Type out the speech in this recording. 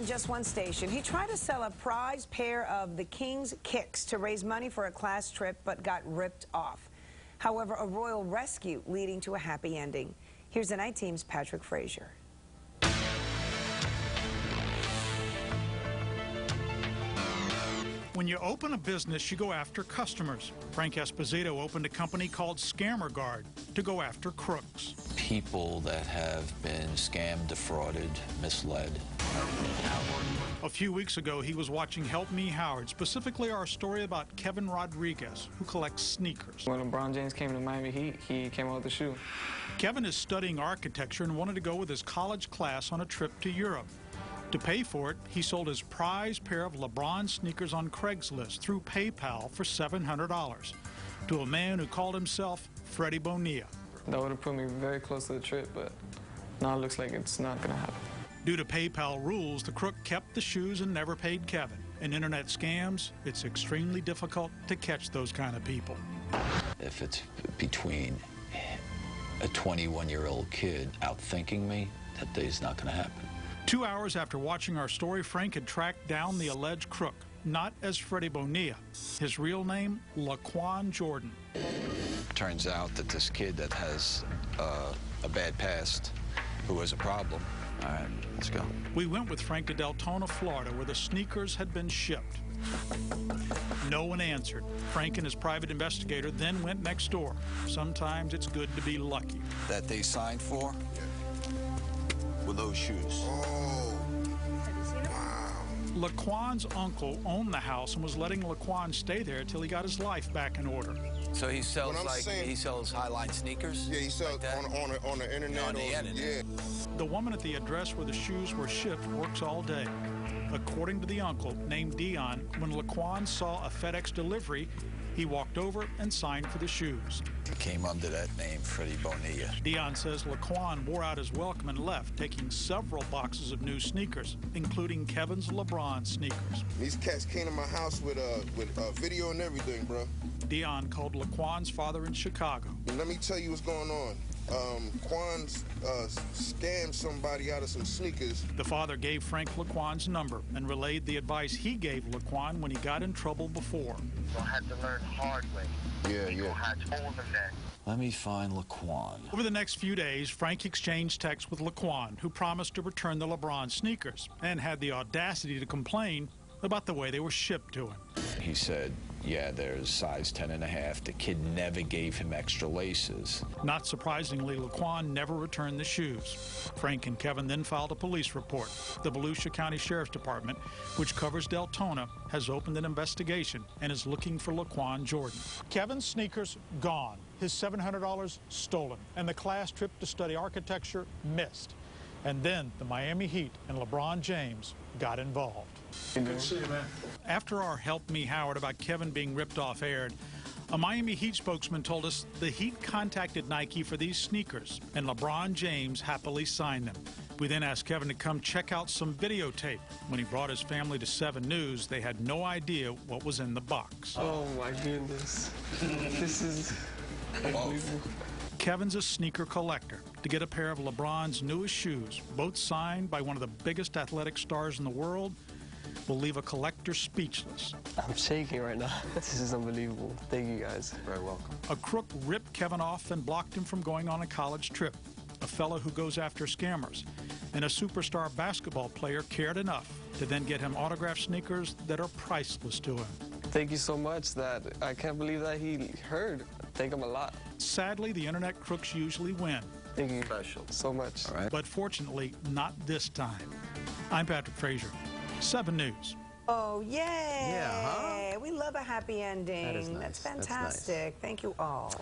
on just one station. He tried to sell a prized pair of the King's Kicks to raise money for a class trip, but got ripped off. However, a royal rescue leading to a happy ending. Here's the night team's Patrick Frazier. When you open a business, you go after customers. Frank Esposito opened a company called Scammer Guard to go after crooks. People that have been scammed, defrauded, misled. A few weeks ago, he was watching Help Me Howard, specifically our story about Kevin Rodriguez, who collects sneakers. When LeBron James came to Miami Heat, he came out with the shoe. Kevin is studying architecture and wanted to go with his college class on a trip to Europe. To pay for it, he sold his prized pair of LeBron sneakers on Craigslist through PayPal for $700 to a man who called himself Freddie Bonilla. That would have put me very close to the trip, but now it looks like it's not going to happen. Due to PayPal rules, the crook kept the shoes and never paid Kevin. In internet scams, it's extremely difficult to catch those kind of people. If it's between a 21-year-old kid outthinking me, that day's not going to happen. 2 hours after watching our story, Frank had tracked down the alleged crook, not as Freddie Bonilla. His real name, Laquan Jordan. Turns out that this kid that has a bad past, who has a problem. All right, let's go. We went with Frank to Deltona, Florida, where the sneakers had been shipped. No one answered. Frank and his private investigator then went next door. Sometimes it's good to be lucky. That they signed for? With those shoes. Oh, wow. Laquan's uncle owned the house and was letting Laquan stay there till he got his life back in order. So he sells he sells Highline sneakers? Yeah, he sells like on the internet. On the internet. Yeah. The woman at the address where the shoes were shipped works all day. According to the uncle, named Dion, when Laquan saw a FedEx delivery, he walked over and signed for the shoes. He came under that name, Freddie Bonilla. Dion says Laquan wore out his welcome and left, taking several boxes of new sneakers, including Kevin's LeBron sneakers. These cats came to my house with video and everything, bro. Dion called Laquan's father in Chicago. And let me tell you what's going on. Quan scammed somebody out of some sneakers. The father gave Frank Laquan's number and relayed the advice he gave Laquan when he got in trouble before. You'll have to learn hard way. Yeah. You'll have to hold them there. Let me find Laquan. Over the next few days, Frank exchanged texts with Laquan, who promised to return the LeBron sneakers and had the audacity to complain about the way they were shipped to him. He said, yeah, there's size 10.5. The kid never gave him extra laces. Not surprisingly, Laquan never returned the shoes. Frank and Kevin then filed a police report. The Volusia County Sheriff's Department, which covers Deltona, has opened an investigation and is looking for Laquan Jordan. Kevin's sneakers gone, his $700 stolen, and the class trip to study architecture missed. And then the Miami Heat and LeBron James got involved. Good to see you, man. After our Help Me Howard about Kevin being ripped off aired, a Miami Heat spokesman told us the Heat contacted Nike for these sneakers, and LeBron James happily signed them. We then asked Kevin to come check out some videotape. When he brought his family to 7 News, they had no idea what was in the box. Oh, my goodness. This is unbelievable. Kevin's a sneaker collector. To get a pair of LeBron's newest shoes, both signed by one of the biggest athletic stars in the world, will leave a collector speechless. I'm shaking right now. This is unbelievable. Thank you, guys. Very welcome. A crook ripped Kevin off and blocked him from going on a college trip. A fellow who goes after scammers. And a superstar basketball player cared enough to then get him autographed sneakers that are priceless to him. Thank you so much. I can't believe that he heard. Thank him a lot. Sadly, the internet crooks usually win. Thank you so much. All right. But fortunately, not this time. I'm Patrick Frazier, 7 News. Oh, yay! Yeah, huh? We love a happy ending. That is nice. That's fantastic. That's nice. Thank you all.